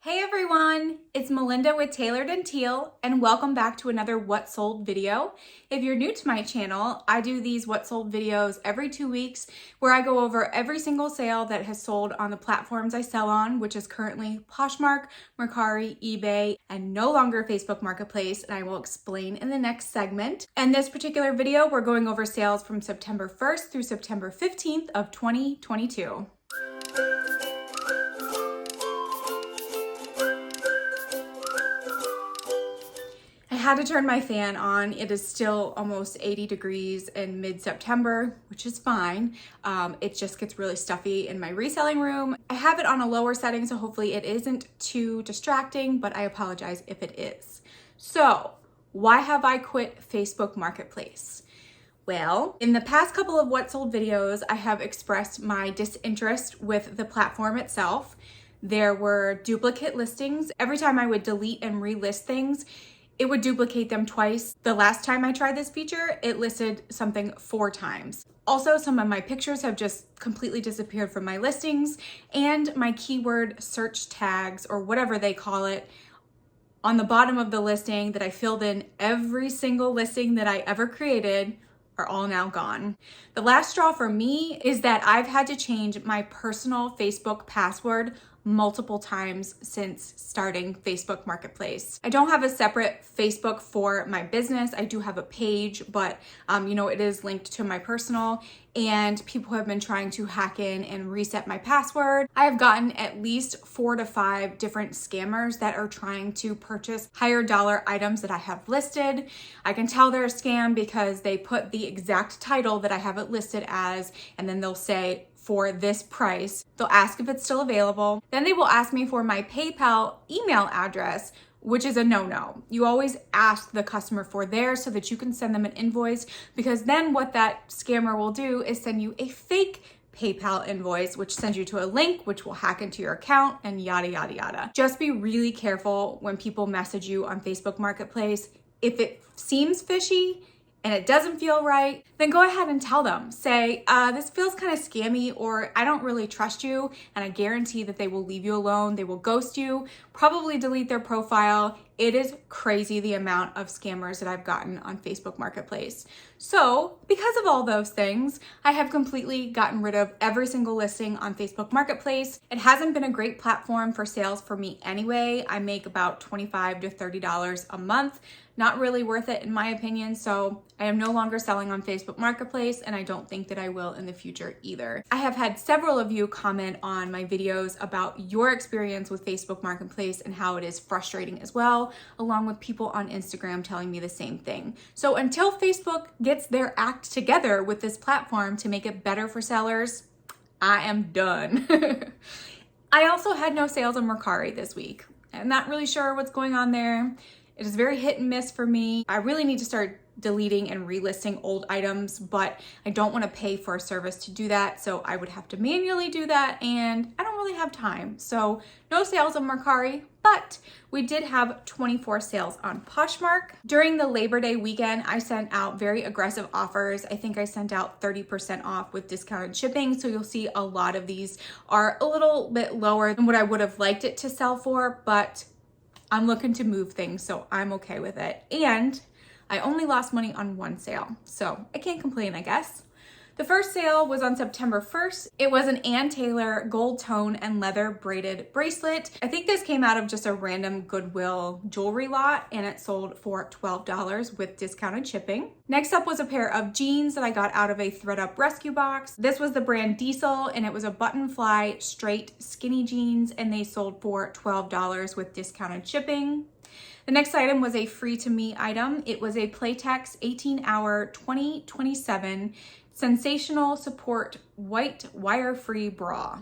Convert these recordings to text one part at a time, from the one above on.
Hey everyone, it's Melinda with Tailored and Teal, and welcome back to another What Sold video. If you're new to my channel, I do these What Sold videos every 2 weeks where I go over every single sale that has sold on the platforms I sell on, which is currently Poshmark, Mercari, eBay, and no longer Facebook Marketplace, and I will explain in the next segment. In this particular video, we're going over sales from September 1st through September 15th of 2022. I had to turn my fan on. It is still almost 80 degrees in mid-September, which is fine. It just gets really stuffy in my reselling room. I have it on a lower setting, so hopefully it isn't too distracting, but I apologize if it is. So, why have I quit Facebook Marketplace? Well, in the past couple of What Sold videos, I have expressed my disinterest with the platform itself. There were duplicate listings. Every time I would delete and relist things, it would duplicate them twice. The last time I tried this feature, it listed something 4 times. Also, some of my pictures have just completely disappeared from my listings, and my keyword search tags, or whatever they call it, on the bottom of the listing that I filled in every single listing that I ever created are all now gone. The last straw for me is that I've had to change my personal Facebook password multiple times since starting Facebook Marketplace. I don't have a separate Facebook for my business. I do have a page, but it is linked to my personal, and people have been trying to hack in and reset my password. I have gotten at least 4 to 5 different scammers that are trying to purchase higher dollar items that I have listed. I can tell they're a scam because they put the exact title that I have it listed as, and then they'll say, for this price. They'll ask if it's still available. Then they will ask me for my PayPal email address, which is a no-no. You always ask the customer for theirs so that you can send them an invoice, because then what that scammer will do is send you a fake PayPal invoice, which sends you to a link, which will hack into your account, and yada, yada, yada. Just be really careful when people message you on Facebook Marketplace. If it seems fishy, and it doesn't feel right, then go ahead and tell them. Say, this feels kind of scammy, or I don't really trust you, and I guarantee that they will leave you alone. They will ghost you, probably delete their profile. It is crazy the amount of scammers that I've gotten on Facebook Marketplace. So, because of all those things, I have completely gotten rid of every single listing on Facebook Marketplace. It hasn't been a great platform for sales for me anyway. I make about $25 to $30 a month. Not really worth it in my opinion, so I am no longer selling on Facebook Marketplace, and I don't think that I will in the future either. I have had several of you comment on my videos about your experience with Facebook Marketplace and how it is frustrating as well, along with people on Instagram telling me the same thing. So until Facebook gets their act together with this platform to make it better for sellers, I am done. I also had no sales on Mercari this week. I'm not really sure what's going on there. It is very hit and miss for me. I really need to start deleting and relisting old items, but I don't want to pay for a service to do that, so I would have to manually do that, and I don't really have time. So no sales on Mercari, but we did have 24 sales on Poshmark. During the Labor Day weekend, I sent out very aggressive offers. I think I sent out 30% off with discounted shipping, so you'll see a lot of these are a little bit lower than what I would have liked it to sell for, but I'm looking to move things, so I'm okay with it. And I only lost money on one sale, so I can't complain, I guess. The first sale was on September 1st. It was an Ann Taylor gold tone and leather braided bracelet. I think this came out of just a random Goodwill jewelry lot, and it sold for $12 with discounted shipping. Next up was a pair of jeans that I got out of a ThredUp rescue box. This was the brand Diesel, and it was a button fly straight skinny jeans, and they sold for $12 with discounted shipping. The next item was a free to me item. It was a Playtex 18-hour 2027 sensational support white wire-free bra.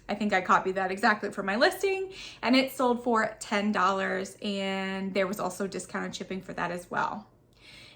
I think I copied that exactly for my listing, and it sold for $10, and there was also discounted shipping for that as well.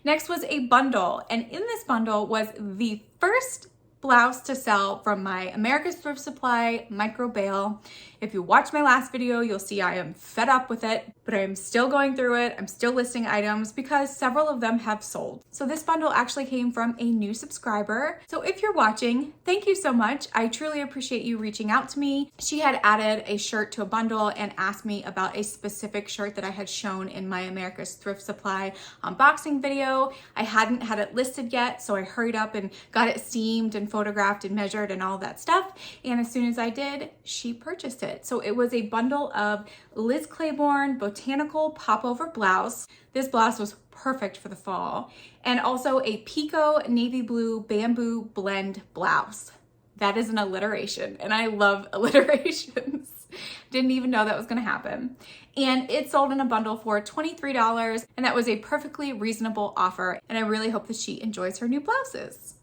Next was a bundle, and in this bundle was the first blouse to sell from my America's Thrift Supply micro bale. If you watched my last video, you'll see I am fed up with it, but I am still going through it. I'm still listing items because several of them have sold. So this bundle actually came from a new subscriber. So if you're watching, thank you so much. I truly appreciate you reaching out to me. She had added a shirt to a bundle and asked me about a specific shirt that I had shown in my America's Thrift Supply unboxing video. I hadn't had it listed yet, so I hurried up and got it seamed and photographed and measured and all that stuff. And as soon as I did, she purchased it. So it was a bundle of Liz Claiborne Botanical Popover Blouse. This blouse was perfect for the fall. And also a Pico Navy Blue Bamboo Blend Blouse. That is an alliteration, and I love alliterations. Didn't even know that was gonna happen. And it sold in a bundle for $23, and that was a perfectly reasonable offer, and I really hope that she enjoys her new blouses.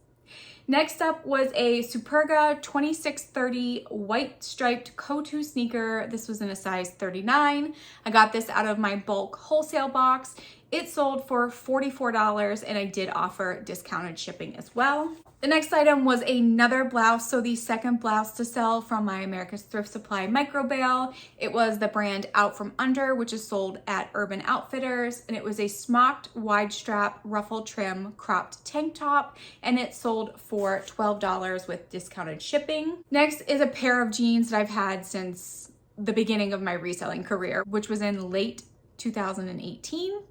Next up was a Superga 2630 white striped Coatue sneaker. This was in a size 39. I got this out of my bulk wholesale box. It sold for $44, and I did offer discounted shipping as well. The next item was another blouse, so the second blouse to sell from my America's Thrift Supply micro bale. It was the brand Out From Under, which is sold at Urban Outfitters, and it was a smocked wide strap ruffle trim cropped tank top, and it sold for $12 with discounted shipping. Next is a pair of jeans that I've had since the beginning of my reselling career, which was in late 2018.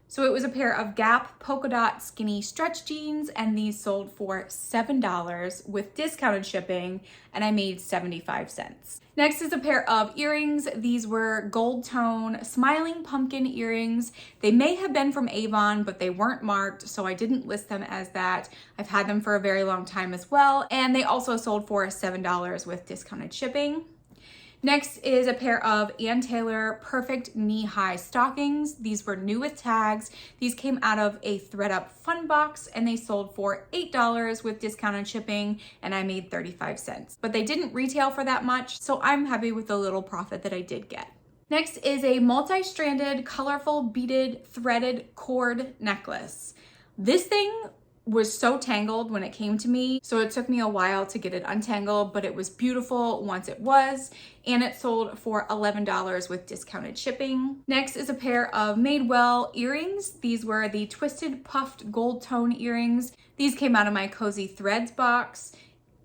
So it was a pair of Gap polka dot skinny stretch jeans, and these sold for $7 with discounted shipping, and I made 75 cents. Next is a pair of earrings. These were gold tone smiling pumpkin earrings. They may have been from Avon, but they weren't marked, so I didn't list them as that. I've had them for a very long time as well, and they also sold for $7 with discounted shipping. Next is a pair of Ann Taylor Perfect Knee-High Stockings. These were new with tags. These came out of a ThredUp fun box, and they sold for $8 with discounted shipping, and I made 35 cents. But they didn't retail for that much, so I'm happy with the little profit that I did get. Next is a multi-stranded, colorful, beaded, threaded cord necklace. This thing was so tangled when it came to me, so it took me a while to get it untangled, but it was beautiful once it was, and it sold for $11 with discounted shipping. Next is a pair of Madewell earrings. These were the twisted puffed gold tone earrings. These came out of my Cozy Threads box,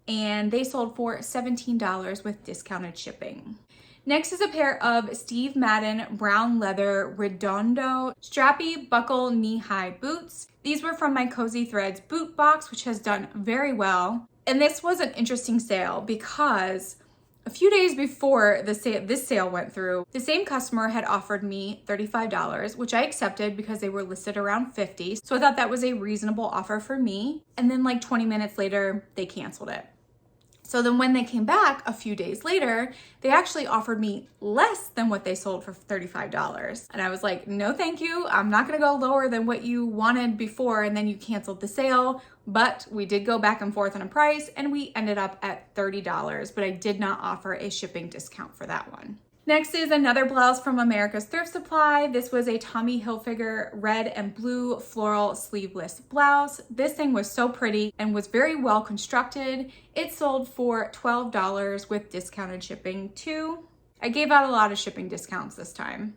and they sold for $17 with discounted shipping. Next is a pair of Steve Madden brown leather Redondo strappy buckle knee-high boots. These were from my Cozy Threads boot box, which has done very well. And this was an interesting sale because a few days before this sale went through, the same customer had offered me $35, which I accepted because they were listed around $50. So I thought that was a reasonable offer for me. And then like 20 minutes later, they canceled it. So then when they came back a few days later, they actually offered me less than what they sold for $35. And I was like, no, thank you. I'm not gonna go lower than what you wanted before, and then you canceled the sale. But we did go back and forth on a price, and we ended up at $30, but I did not offer a shipping discount for that one. Next is another blouse from America's Thrift Supply. This was a Tommy Hilfiger red and blue floral sleeveless blouse. This thing was so pretty and was very well constructed. It sold for $12 with discounted shipping too. I gave out a lot of shipping discounts this time.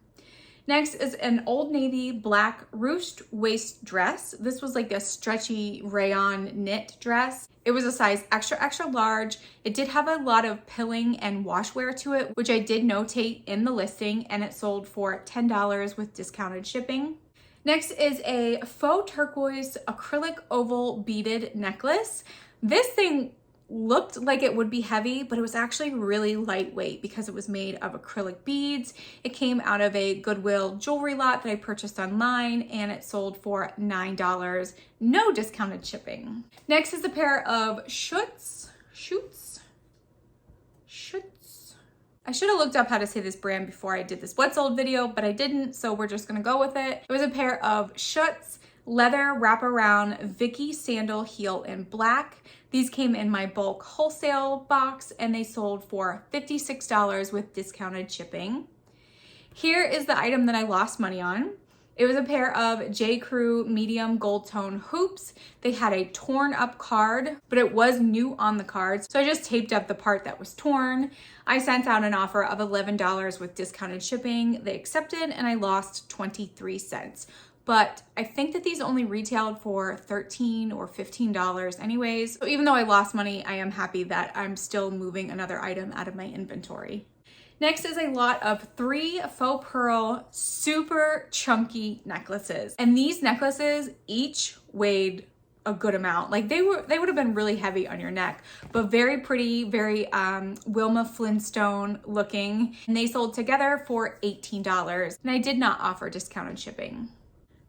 Next is an Old Navy black ruched waist dress. This was like a stretchy rayon knit dress. It was a size extra, extra large. It did have a lot of pilling and washwear to it, which I did notate in the listing, and it sold for $10 with discounted shipping. Next is a faux turquoise acrylic oval beaded necklace. This thing looked like it would be heavy, but it was actually really lightweight because it was made of acrylic beads. It came out of a Goodwill jewelry lot that I purchased online, and it sold for $9, no discounted shipping. Next is a pair of Schutz. I should have looked up how to say this brand before I did this what sold video, but I didn't, so we're just gonna go with it. It was a pair of Schutz leather wraparound Vicky sandal heel in black. These came in my bulk wholesale box, and they sold for $56 with discounted shipping. Here is the item that I lost money on. It was a pair of J. Crew medium gold tone hoops. They had a torn up card, but it was new on the cards. So I just taped up the part that was torn. I sent out an offer of $11 with discounted shipping. They accepted and I lost 23 cents. But I think that these only retailed for $13 or $15 anyways. So even though I lost money, I am happy that I'm still moving another item out of my inventory. Next is a lot of 3 faux pearl super chunky necklaces. And these necklaces each weighed a good amount. Like they would have been really heavy on your neck, but very pretty, very Wilma Flintstone looking. And they sold together for $18. And I did not offer discounted shipping.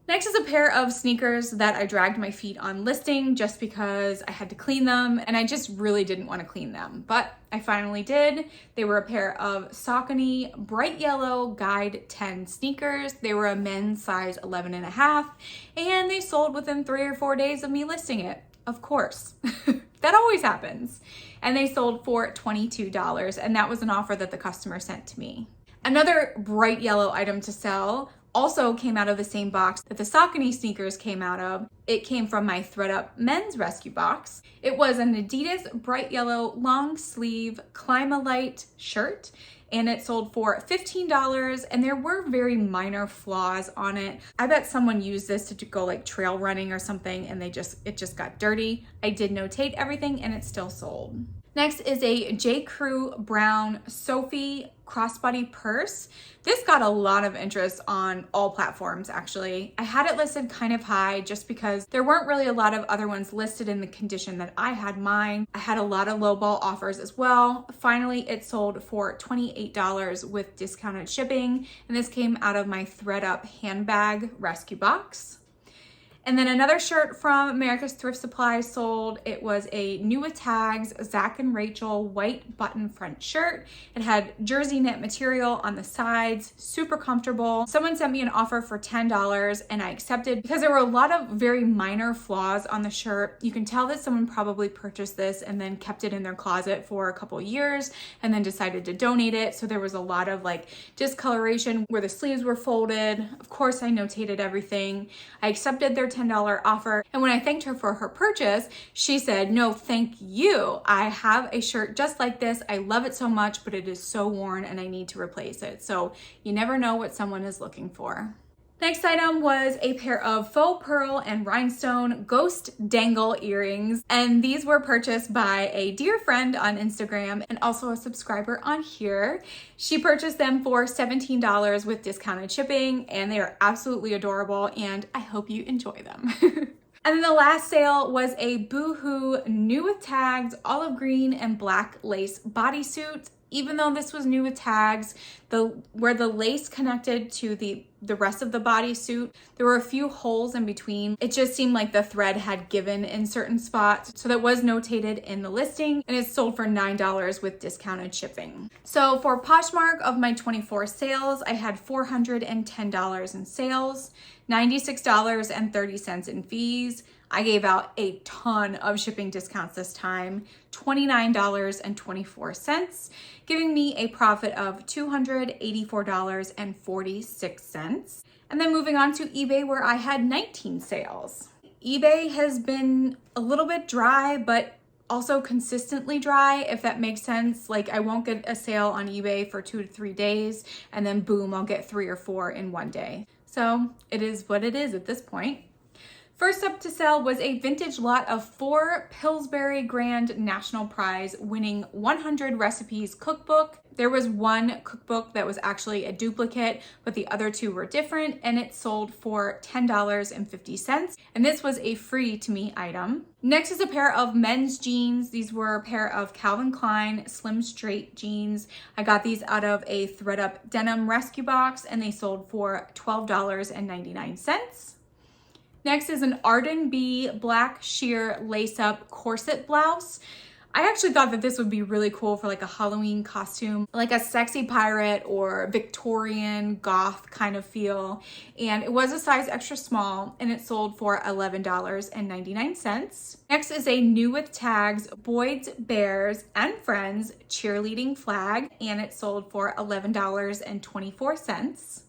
Next is a pair of sneakers that I dragged my feet on listing just because I had to clean them and I just really didn't want to clean them, but I finally did. They were a pair of Saucony bright yellow guide 10 sneakers. They were a men's size 11.5 and they sold within 3 or 4 days of me listing it. Of course, that always happens. And they sold for $22 and that was an offer that the customer sent to me. Another bright yellow item to sell also came out of the same box that the Saucony sneakers came out of. It came from my ThredUp men's rescue box. It was an Adidas bright yellow long sleeve Climalite shirt and it sold for $15 and there were very minor flaws on it. I bet someone used this to go like trail running or something and it just got dirty. I did notate everything and it still sold. Next is a J. Crew brown Sophie crossbody purse. This got a lot of interest on all platforms actually. I had it listed kind of high just because there weren't really a lot of other ones listed in the condition that I had mine. I had a lot of lowball offers as well. Finally, it sold for $28 with discounted shipping and this came out of my ThredUp handbag rescue box. And then another shirt from America's Thrift Supply sold. It was a New with Tags Zach and Rachel white button front shirt. It had jersey knit material on the sides, super comfortable. Someone sent me an offer for $10 and I accepted because there were a lot of very minor flaws on the shirt. You can tell that someone probably purchased this and then kept it in their closet for a couple years and then decided to donate it. So there was a lot of like discoloration where the sleeves were folded. Of course, I notated everything. I accepted their $10 offer. And when I thanked her for her purchase, she said, "No, thank you. I have a shirt just like this. I love it so much, but it is so worn and I need to replace it." So you never know what someone is looking for. Next item was a pair of faux pearl and rhinestone ghost dangle earrings. And these were purchased by a dear friend on Instagram and also a subscriber on here. She purchased them for $17 with discounted shipping and they are absolutely adorable and I hope you enjoy them. And then the last sale was a Boohoo New with Tags olive green and black lace bodysuit. Even though this was new with tags, where the lace connected to the rest of the bodysuit, there were a few holes in between. It just seemed like the thread had given in certain spots. So that was notated in the listing and it sold for $9 with discounted shipping. So for Poshmark, of my 24 sales, I had $410 in sales, $96.30 in fees. I gave out a ton of shipping discounts this time, $29.24, giving me a profit of $284.46. And then moving on to eBay where I had 19 sales. eBay has been a little bit dry, but also consistently dry, if that makes sense. Like I won't get a sale on eBay for 2 to 3 days and then boom, I'll get 3 or 4 in one day. So it is what it is at this point. First up to sell was a vintage lot of 4 Pillsbury Grand National Prize winning 100 recipes cookbook. There was one cookbook that was actually a duplicate, but the other 2 were different and it sold for $10.50. And this was a free to me item. Next is a pair of men's jeans. These were a pair of Calvin Klein slim straight jeans. I got these out of a ThredUp denim rescue box and they sold for $12.99. Next is an Arden B black sheer lace-up corset blouse. I actually thought that this would be really cool for like a Halloween costume, like a sexy pirate or Victorian goth kind of feel. And it was a size extra small and it sold for $11.99. Next is a New with Tags Boyd's Bears and Friends cheerleading flag and it sold for $11.24.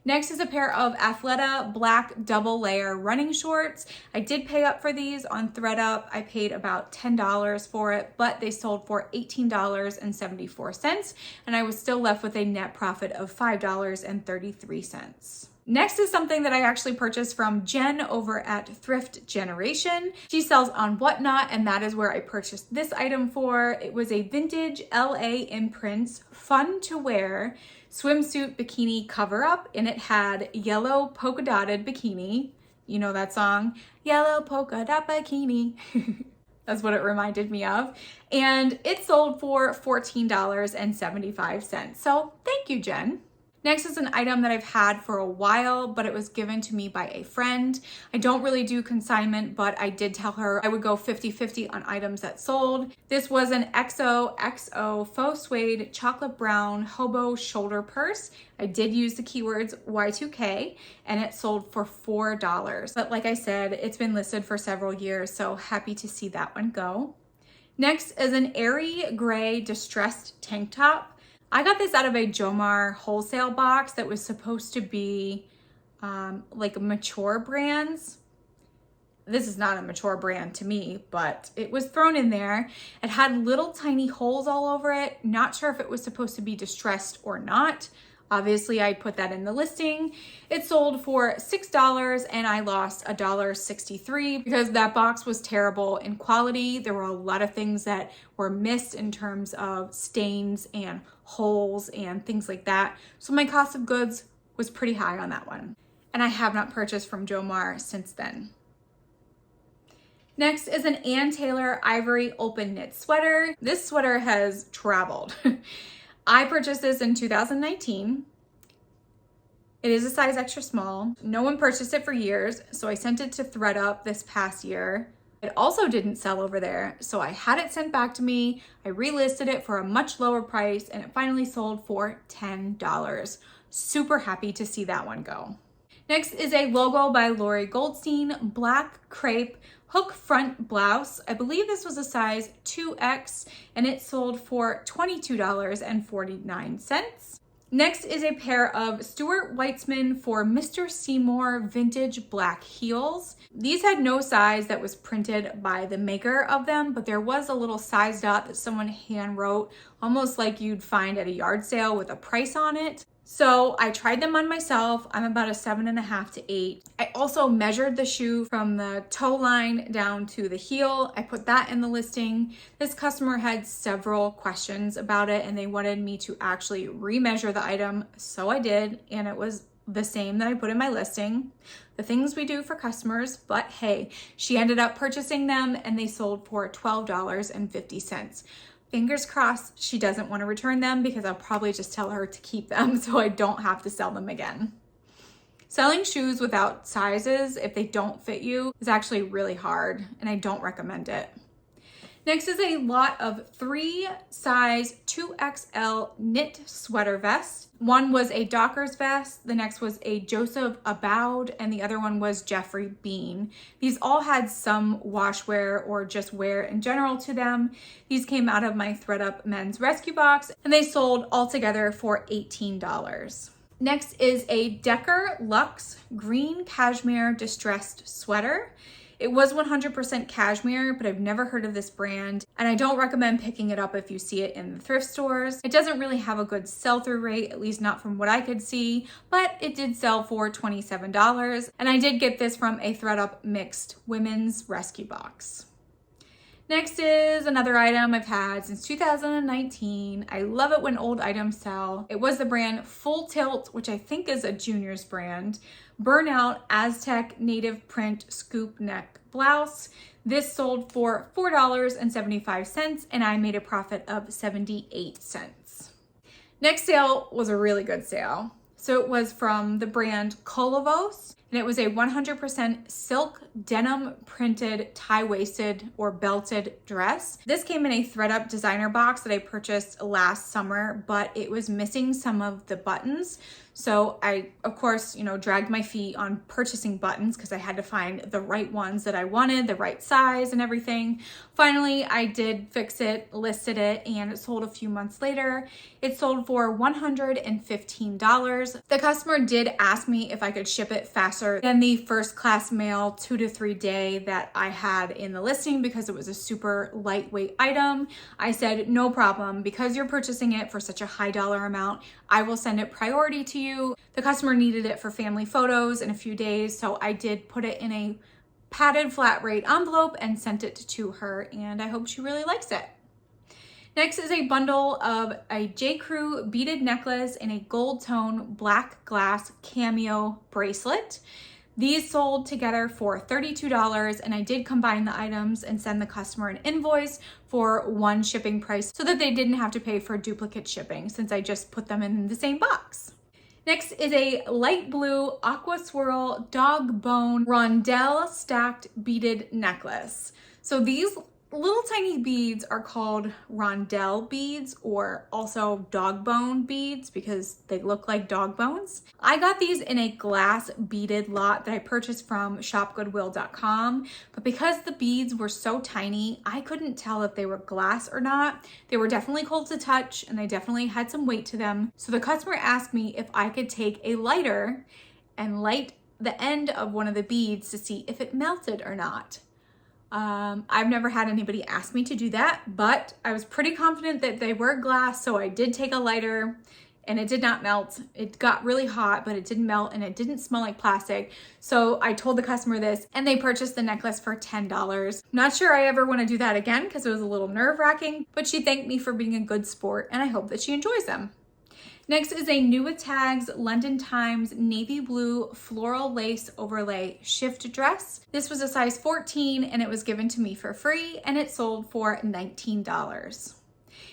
Next is a pair of Athleta black double layer running shorts. I did pay up for these on ThredUp. I paid about $10 for it, but they sold for $18.74, and I was still left with a net profit of $5.33. Next is something that I actually purchased from Jen over at Thrift Generation. She sells on Whatnot, and that is where I purchased this item for. It was a vintage LA imprints, fun to wear swimsuit bikini cover up, and it had yellow polka dotted bikini. You know that song? Yellow polka dot bikini. That's what it reminded me of. And it sold for $14.75. So thank you, Jen. Next is an item that I've had for a while, but it was given to me by a friend. I don't really do consignment, but I did tell her I would go 50-50 on items that sold. This was an XOXO Faux Suede chocolate brown Hobo shoulder purse. I did use the keywords Y2K, and it sold for $4. But like I said, it's been listed for several years, so happy to see that one go. Next is an airy gray distressed tank top. I got this out of a Jomar wholesale box that was supposed to be like mature brands. This is not a mature brand to me, but it was thrown in there. It had little tiny holes all over it. Not sure if it was supposed to be distressed or not. Obviously, I put that in the listing. It sold for $6 and I lost $1.63 because that box was terrible in quality. There were a lot of things that were missed in terms of stains and holes and things like that. So my cost of goods was pretty high on that one. And I have not purchased from Jomar since then. Next is an Ann Taylor ivory open knit sweater. This sweater has traveled. I purchased this in 2019. It is a size extra small. No one purchased it for years, so I sent it to ThredUp this past year. It also didn't sell over there, so I had it sent back to me. I relisted it for a much lower price, and it finally sold for $10. Super happy to see that one go. Next is a logo by Lori Goldstein, black crepe hook front blouse. I believe this was a size 2X, and it sold for $22.49. Next is a pair of Stuart Weitzman for Mr. Seymour vintage black heels. These had no size that was printed by the maker of them, but there was a little size dot that someone hand wrote, almost like you'd find at a yard sale with a price on it. So I tried them on myself. I'm about a 7.5 to 8. I also measured the shoe from the toe line down to the heel. I put that in the listing. This customer had several questions about it and they wanted me to actually remeasure the item. So I did, and it was the same that I put in my listing. The things we do for customers, but hey, she ended up purchasing them and they sold for $12.50. Fingers crossed she doesn't want to return them because I'll probably just tell her to keep them so I don't have to sell them again. Selling shoes without sizes, if they don't fit you, is actually really hard and I don't recommend it. Next is a lot of 3 size 2XL knit sweater vests. One was a Dockers vest, the next was a Joseph Aboud, and the other one was Jeffrey Bean. These all had some washwear or just wear in general to them. These came out of my ThredUp men's rescue box and they sold altogether for $18. Next is a Decker Luxe green cashmere distressed sweater. It was 100% cashmere, but I've never heard of this brand, and I don't recommend picking it up if you see it in the thrift stores. It doesn't really have a good sell-through rate, at least not from what I could see, but it did sell for $27, and I did get this from a ThredUp mixed women's rescue box. Next is another item I've had since 2019. I love it when old items sell. It was the brand Full Tilt, which I think is a junior's brand. Burnout Aztec native print scoop neck blouse. This sold for $4.75 and I made a profit of 78 cents. Next sale was a really good sale. So it was from the brand Kolovos, and it was a 100% silk denim printed tie-waisted or belted dress. This came in a ThredUp designer box that I purchased last summer, but it was missing some of the buttons. So I, of course, dragged my feet on purchasing buttons because I had to find the right ones that I wanted, the right size and everything. Finally, I did fix it, listed it, and it sold a few months later. It sold for $115. The customer did ask me if I could ship it faster than the first class mail 2 to 3 day that I had in the listing because it was a super lightweight item. I said, no problem, because you're purchasing it for such a high dollar amount, I will send it priority to you. The customer needed it for family photos in a few days, so I did put it in a padded flat rate envelope and sent it to her, and I hope she really likes it. Next is a bundle of a J. Crew beaded necklace in a gold tone black glass cameo bracelet. These sold together for $32, and I did combine the items and send the customer an invoice for one shipping price so that they didn't have to pay for duplicate shipping since I just put them in the same box. Next is a light blue aqua swirl dog bone rondelle stacked beaded necklace. So these little tiny beads are called rondelle beads, or also dog bone beads because they look like dog bones. I got these in a glass beaded lot that I purchased from shopgoodwill.com, but because the beads were so tiny, I couldn't tell if they were glass or not. They were definitely cold to touch and they definitely had some weight to them. So the customer asked me if I could take a lighter and light the end of one of the beads to see if it melted or not. I've never had anybody ask me to do that, but I was pretty confident that they were glass, so I did take a lighter and it did not melt. It got really hot, but it didn't melt and it didn't smell like plastic. So I told the customer this and they purchased the necklace for $10. Not sure I ever want to do that again because it was a little nerve-wracking, but she thanked me for being a good sport and I hope that she enjoys them. Next is a New with Tags London Times navy blue floral lace overlay shift dress. This was a size 14 and it was given to me for free and it sold for $19.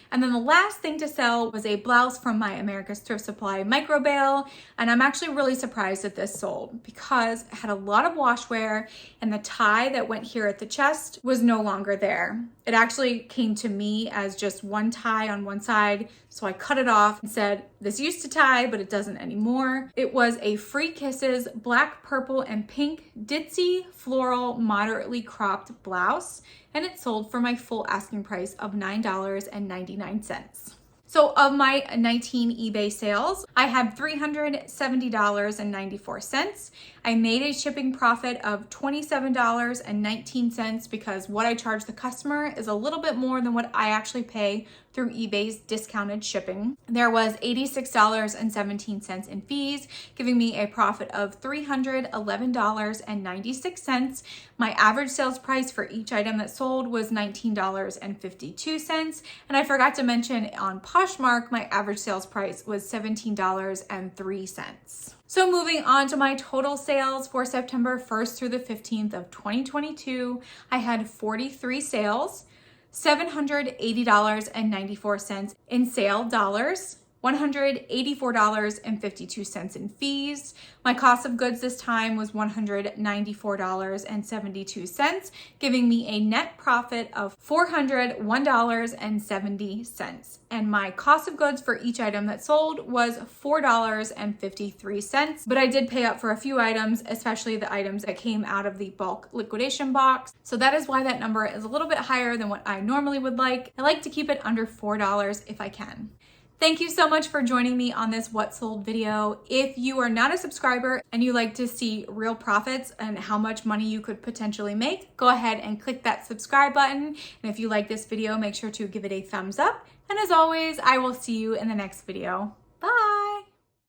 And then the last thing to sell was a blouse from my America's Thrift Supply micro bale. And I'm actually really surprised that this sold because it had a lot of wash wear and the tie that went here at the chest was no longer there. It actually came to me as just one tie on one side. So I cut it off and said, this used to tie, but it doesn't anymore. It was a Free Kisses black, purple, and pink ditzy floral moderately cropped blouse. And it sold for my full asking price of $9.99. So of my 19 eBay sales, I had $370.94. I made a shipping profit of $27.19 because what I charge the customer is a little bit more than what I actually pay through eBay's discounted shipping. There was $86.17 in fees, giving me a profit of $311.96. My average sales price for each item that sold was $19.52. And I forgot to mention on Poshmark, my average sales price was $17.03. So moving on to my total sales for September 1st through the 15th of 2022, I had 43 sales, $780.94 in sale dollars, $184.52 in fees. My cost of goods this time was $194.72, giving me a net profit of $401.70. And my cost of goods for each item that sold was $4.53. But I did pay up for a few items, especially the items that came out of the bulk liquidation box. So that is why that number is a little bit higher than what I normally would like. I like to keep it under $4 if I can. Thank you so much for joining me on this What Sold video. If you are not a subscriber and you like to see real profits and how much money you could potentially make, go ahead and click that subscribe button. And if you like this video, make sure to give it a thumbs up. And as always, I will see you in the next video. Bye.